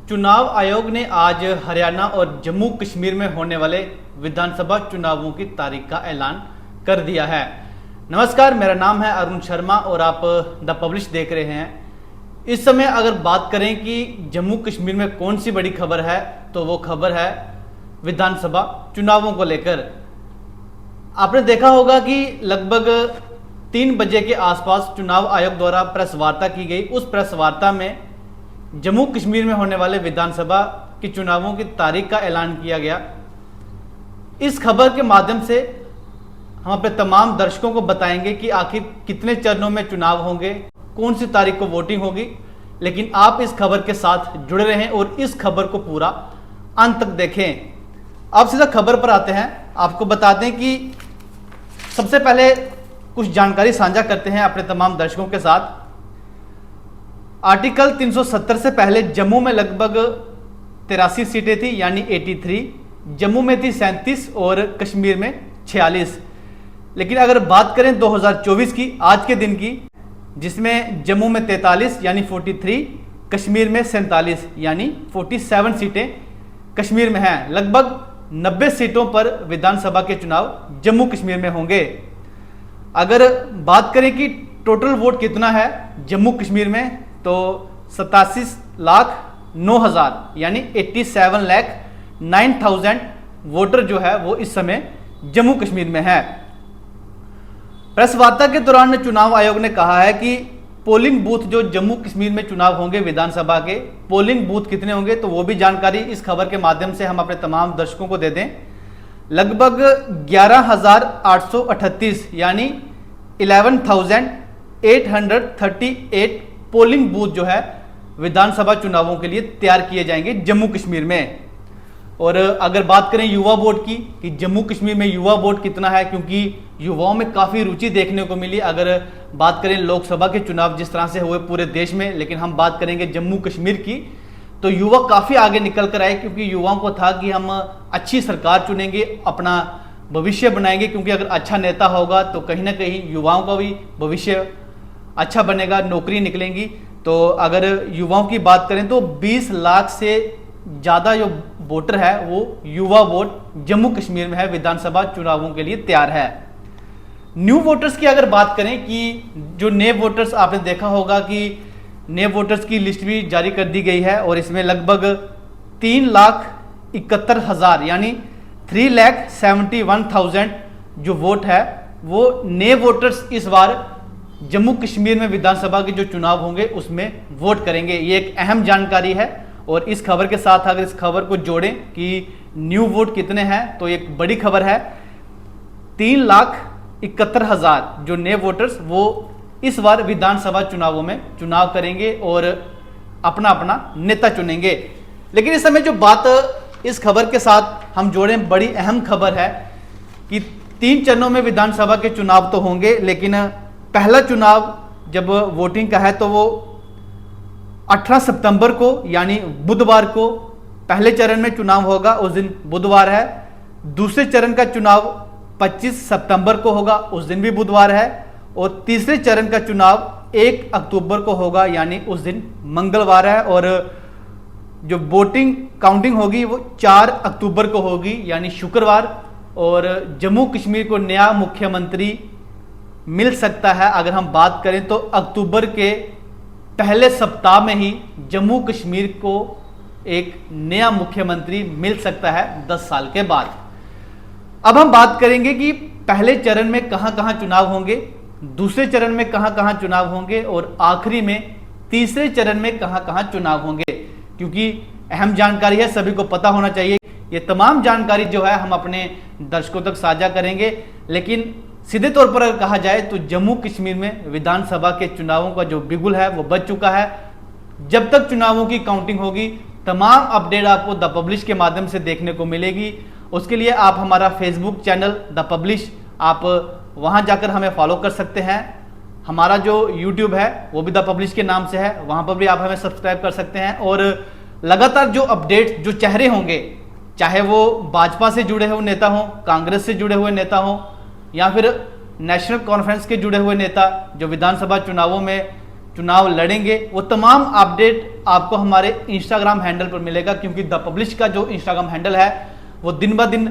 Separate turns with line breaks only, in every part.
चुनाव आयोग ने आज हरियाणा और जम्मू कश्मीर में होने वाले विधानसभा चुनावों की तारीख का ऐलान कर दिया है। नमस्कार, मेरा नाम है अरुण शर्मा और आप द पब्लिश देख रहे हैं। इस समय अगर बात करें कि जम्मू कश्मीर में कौन सी बड़ी खबर है तो वो खबर है विधानसभा चुनावों को लेकर। आपने देखा होगा कि लगभग 3 बजे के आसपास चुनाव आयोग द्वारा प्रेस वार्ता की गई। उस प्रेस वार्ता में जम्मू कश्मीर में होने वाले विधानसभा के चुनावों की तारीख का ऐलान किया गया। इस खबर के माध्यम से हम अपने तमाम दर्शकों को बताएंगे कि आखिर कितने चरणों में चुनाव होंगे, कौन सी तारीख को वोटिंग होगी। लेकिन आप इस खबर के साथ जुड़े रहें और इस खबर को पूरा अंत तक देखें। अब सीधा खबर पर आते हैं। आपको बता दें कि सबसे पहले कुछ जानकारी साझा करते हैं अपने तमाम दर्शकों के साथ। आर्टिकल 370 से पहले जम्मू में लगभग 83 सीटें थी, यानी 83। जम्मू में थी 37 और कश्मीर में 46। लेकिन अगर बात करें 2024 की, आज के दिन की, जिसमें जम्मू में 43 यानी 43, कश्मीर में 47 यानी 47 सीटें कश्मीर में हैं। लगभग 90 सीटों पर विधानसभा के चुनाव जम्मू कश्मीर में होंगे। अगर बात करें कि टोटल वोट कितना है जम्मू कश्मीर में, तो 87,09,000 यानी 87,09,000 वोटर जो है वो इस समय जम्मू कश्मीर में है। प्रेस वार्ता के दौरान चुनाव आयोग ने कहा है कि पोलिंग बूथ जो जम्मू कश्मीर में चुनाव होंगे विधानसभा के, पोलिंग बूथ कितने होंगे तो वो भी जानकारी इस खबर के माध्यम से हम अपने तमाम दर्शकों को दे दें। लगभग 11,838 यानी 11,838 पोलिंग बूथ जो है विधानसभा चुनावों के लिए तैयार किए जाएंगे जम्मू कश्मीर में। और अगर बात करें युवा वोट की कि जम्मू कश्मीर में युवा वोट कितना है, क्योंकि युवाओं में काफ़ी रुचि देखने को मिली। अगर बात करें लोकसभा के चुनाव जिस तरह से हुए पूरे देश में, लेकिन हम बात करेंगे जम्मू कश्मीर की, तो युवा काफ़ी आगे निकल कर आए, क्योंकि युवाओं को था कि हम अच्छी सरकार चुनेंगे, अपना भविष्य बनाएंगे, क्योंकि अगर अच्छा नेता होगा तो कहीं ना कहीं युवाओं का भी भविष्य अच्छा बनेगा, नौकरी निकलेंगी। तो अगर युवाओं की बात करें तो 20 लाख से ज़्यादा जो वोटर है वो युवा वोट जम्मू कश्मीर में है, विधानसभा चुनावों के लिए तैयार है। न्यू वोटर्स की अगर बात करें कि जो नए वोटर्स, आपने देखा होगा कि नए वोटर्स की लिस्ट भी जारी कर दी गई है और इसमें लगभग 3,71,000 यानी 3,71,000 जो वोट है वो नए वोटर्स इस बार जम्मू कश्मीर में विधानसभा के जो चुनाव होंगे उसमें वोट करेंगे। ये एक अहम जानकारी है और इस खबर के साथ अगर इस खबर को जोड़ें कि न्यू वोट कितने हैं तो एक बड़ी खबर है। 3,71,000 जो नए वोटर्स वो इस बार विधानसभा चुनावों में चुनाव करेंगे और अपना अपना नेता चुनेंगे। लेकिन इस समय जो बात इस खबर के साथ हम जोड़ें, बड़ी अहम खबर है कि 3 चरणों में विधानसभा के चुनाव तो होंगे, लेकिन पहला चुनाव जब वोटिंग का है तो वो 18 सितंबर को यानी बुधवार को पहले चरण में चुनाव होगा, उस दिन बुधवार है। दूसरे चरण का चुनाव 25 सितंबर को होगा, उस दिन भी बुधवार है। और तीसरे चरण का चुनाव 1 अक्टूबर को होगा, यानी उस दिन मंगलवार है। और जो वोटिंग काउंटिंग होगी वो 4 अक्टूबर को होगी, यानी शुक्रवार। और जम्मू कश्मीर को नया मुख्यमंत्री मिल सकता है। अगर हम बात करें तो अक्टूबर के पहले सप्ताह में ही जम्मू कश्मीर को एक नया मुख्यमंत्री मिल सकता है 10 साल के बाद। अब हम बात करेंगे कि पहले चरण में कहां कहां चुनाव होंगे, दूसरे चरण में कहां कहां चुनाव होंगे और आखिरी में तीसरे चरण में कहां कहां चुनाव होंगे, क्योंकि अहम जानकारी है, सभी को पता होना चाहिए। ये तमाम जानकारी जो है हम अपने दर्शकों तक साझा करेंगे। लेकिन सीधे तौर पर अगर कहा जाए तो जम्मू कश्मीर में विधानसभा के चुनावों का जो बिगुल है वो बज चुका है। जब तक चुनावों की काउंटिंग होगी तमाम अपडेट आपको द पब्लिश के माध्यम से देखने को मिलेगी। उसके लिए आप हमारा फेसबुक चैनल द पब्लिश, आप वहां जाकर हमें फॉलो कर सकते हैं। हमारा जो यूट्यूब है वो भी द पब्लिश के नाम से है, वहां पर भी आप हमें सब्सक्राइब कर सकते हैं। और लगातार जो अपडेट, जो चेहरे होंगे, चाहे वो भाजपा से जुड़े हुए नेता हों, कांग्रेस से जुड़े हुए नेता हों या फिर नेशनल कॉन्फ्रेंस के जुड़े हुए नेता जो विधानसभा चुनावों में चुनाव लड़ेंगे वो तमाम अपडेट आपको हमारे इंस्टाग्राम हैंडल पर मिलेगा, क्योंकि द पब्लिश का जो इंस्टाग्राम हैंडल है वो दिन ब दिन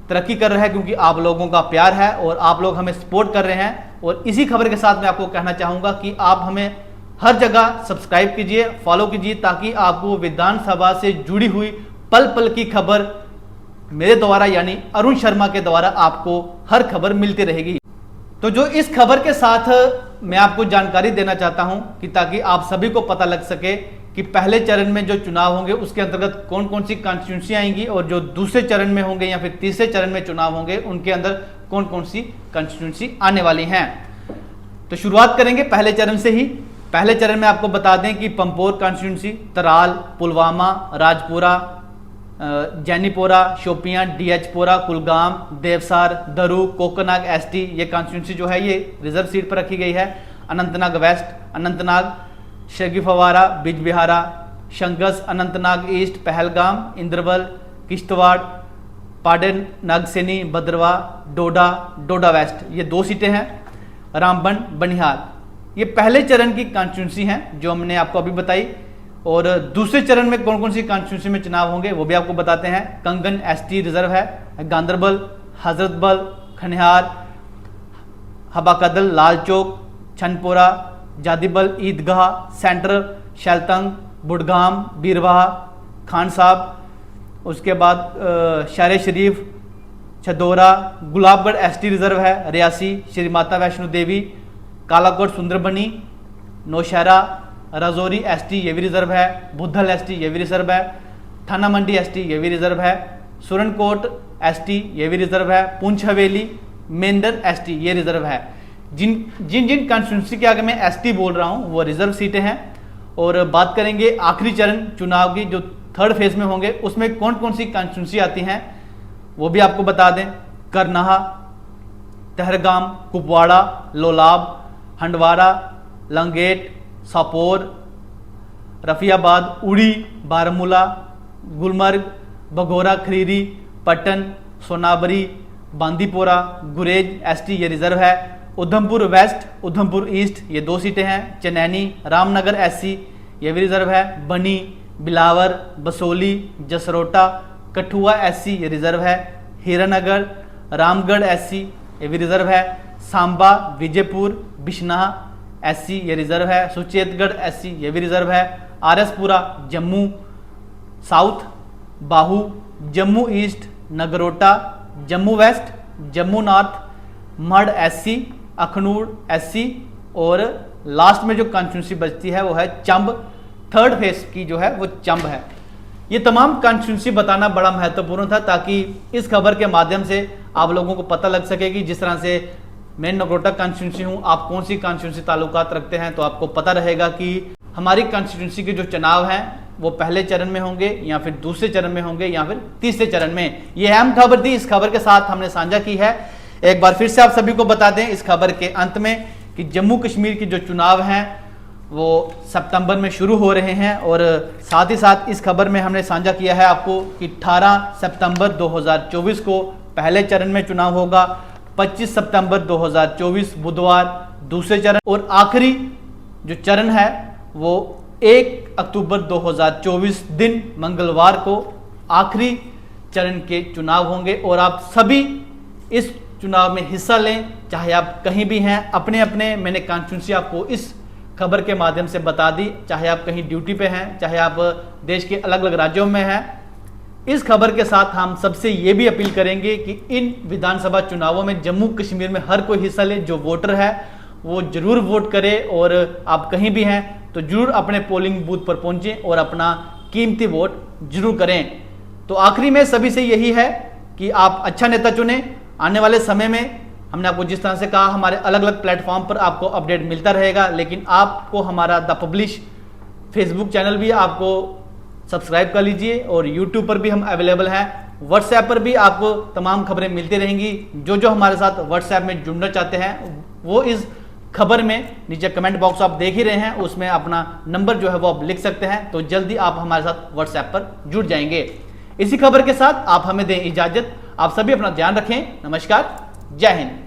तरक्की कर रहा है, क्योंकि आप लोगों का प्यार है और आप लोग हमें सपोर्ट कर रहे हैं। और इसी खबर के साथ मैं आपको कहना चाहूँगा कि आप हमें हर जगह सब्सक्राइब कीजिए, फॉलो कीजिए, ताकि आपको विधानसभा से जुड़ी हुई पल पल की खबर मेरे द्वारा यानी अरुण शर्मा के द्वारा आपको हर खबर मिलती रहेगी। तो जो इस खबर के साथ मैं आपको जानकारी देना चाहता हूं कि ताकि आप सभी को पता लग सके कि पहले चरण में जो चुनाव होंगे उसके अंतर्गत कौन कौन सी कॉन्स्टिट्यूंसी आएंगी और जो दूसरे चरण में होंगे या फिर तीसरे चरण में चुनाव होंगे उनके अंदर कौन कौन सी कॉन्स्टिट्यूंसी आने वाली हैं। तो शुरुआत करेंगे पहले चरण से ही। पहले चरण में आपको बता दें कि पंपोर कॉन्स्टिट्यूंसी, तराल, पुलवामा, राजपुरा, जैनीपोरा, शोपियां, डीएचपोरा, कुलगाम, देवसार, दरू, कोकनाग एसटी, ये कॉन्स्टिट्यूंसी जो है ये रिजर्व सीट पर रखी गई है। अनंतनाग वेस्ट, अनंतनाग, शगीफवारा, बिजबिहारा, शंगस, अनंतनाग ईस्ट, पहलगाम, इंद्रवल, किश्तवाड़, पाडन, नागसेनी, भद्रवा, डोडा, डोडा वेस्ट, ये 2 सीटें हैं। रामबन, बनिहाल, ये पहले चरण की कॉन्स्टिट्यूंसी हैं जो हमने आपको अभी बताई। और दूसरे चरण में कौन कौन सी कॉन्स्टिट्यूंसी में चुनाव होंगे वो भी आपको बताते हैं। कंगन एसटी रिजर्व है, गांदरबल, हजरतबल, खनिहार, हबाकदल, लाल चौक, छनपोरा, जादिबल, ईदगाह, सेंट्रल, शैलतंग, बुडगाम, बीरवाह, खान साहब, उसके बाद शारे शरीफ, छदौरा, गुलाबगढ़ एसटी रिजर्व है, रियासी, श्री माता वैष्णो देवी, कालाकोट, सुंदरबनी, नौशहरा, राजौरी एसटी ये भी रिजर्व है, बुद्धल एसटी ये भी रिजर्व है, थाना मंडी एसटी ये भी रिजर्व है, सुरनकोट एसटी ये भी रिजर्व है, पुंछ हवेली, मेंदर एसटी ये रिजर्व है। जिन जिन जिन कॉन्स्टिट्यूंसी के आगे मैं एसटी बोल रहा हूँ वो रिजर्व सीटें हैं। और बात करेंगे आखिरी चरण चुनाव की जो थर्ड फेज में होंगे उसमें कौन कौन सी कॉन्स्टिट्यूंसी आती हैं वो भी आपको बता दें। करनाहा, तहरगाम, कुपवाड़ा, लोलाब, हंडवाड़ा, लंगेट, सापोर, रफियाबाद, उड़ी, बारामूला, गुलमर्ग, बघोरा, खरीरी, पट्टन, सोनाबरी, बांदीपोरा, गुरेज एसटी ये रिजर्व है। उधमपुर वेस्ट, उधमपुर ईस्ट ये 2 सीटें हैं। चनैनी, रामनगर एससी ये भी रिजर्व है। बनी, बिलावर, बसोली, जसरोटा, कठुआ एससी ये रिजर्व है। हीरानगर, रामगढ़ एससी ये भी रिजर्व है। सांबा, विजयपुर, बिश्नाह एससी ये रिजर्व है। सुचेतगढ़ एससी ये भी रिजर्व है। RS Pura, Jammu south, Bahu, Jammu east, Nagrota, Jammu west, Jammu north, Marh SC, Akhnoor SC और लास्ट में जो कॉन्स्टिट्यूंसी बचती है वो है चंब। थर्ड फेज की जो है वो चंब है। ये तमाम कॉन्स्टिट्यूंसी बताना बड़ा महत्वपूर्ण था ताकि इस खबर के माध्यम से आप लोगों को पता लग सके कि जिस तरह से मैं नगरोटा कॉन्स्टिट्यूंसी हूँ, आप कौन सी कॉन्स्टिट्यूंसी ताल्लुकात रखते हैं, तो आपको पता रहेगा कि हमारी कॉन्स्टिट्यूंसी के जो चुनाव हैं वो पहले चरण में होंगे या फिर दूसरे चरण में होंगे या फिर तीसरे चरण में। ये अहम खबर थी, इस खबर के साथ हमने साझा की है। एक बार फिर से आप सभी को बता दें इस खबर के अंत में कि जम्मू कश्मीर की जो चुनाव हैं वो सितंबर में शुरू हो रहे हैं। और साथ ही साथ इस खबर में हमने साझा किया है आपको कि 18 सितंबर 2024 को पहले चरण में चुनाव होगा, 25 सितंबर 2024 बुधवार दूसरे चरण और आखिरी जो चरण है वो 1 अक्टूबर 2024 दिन मंगलवार को आखिरी चरण के चुनाव होंगे। और आप सभी इस चुनाव में हिस्सा लें, चाहे आप कहीं भी हैं। अपने अपने मैंने कॉन्स्टिट्यूंसी आपको इस खबर के माध्यम से बता दी, चाहे आप कहीं ड्यूटी पे हैं, चाहे आप देश के अलग अलग राज्यों में हैं। इस खबर के साथ हम सबसे ये भी अपील करेंगे कि इन विधानसभा चुनावों में जम्मू कश्मीर में हर कोई हिस्सा ले। जो वोटर है वो जरूर वोट करे और आप कहीं भी हैं तो जरूर अपने पोलिंग बूथ पर पहुंचें और अपना कीमती वोट जरूर करें। तो आखिरी में सभी से यही है कि आप अच्छा नेता चुनें। आने वाले समय में हमने आपको जिस तरह से कहा हमारे अलग अलग प्लेटफॉर्म पर आपको अपडेट मिलता रहेगा, लेकिन आपको हमारा द पब्लिश फेसबुक चैनल भी आपको सब्सक्राइब कर लीजिए और यूट्यूब पर भी हम अवेलेबल हैं। व्हाट्सएप पर भी आपको तमाम खबरें मिलती रहेंगी। जो जो हमारे साथ व्हाट्सएप में जुड़ना चाहते हैं वो इस खबर में नीचे कमेंट बॉक्स आप देख ही रहे हैं, उसमें अपना नंबर जो है वो आप लिख सकते हैं। तो जल्दी आप हमारे साथ व्हाट्सएप पर जुड़ जाएंगे। इसी खबर के साथ आप हमें दें इजाजत। आप सभी अपना ध्यान रखें। नमस्कार, जय हिंद।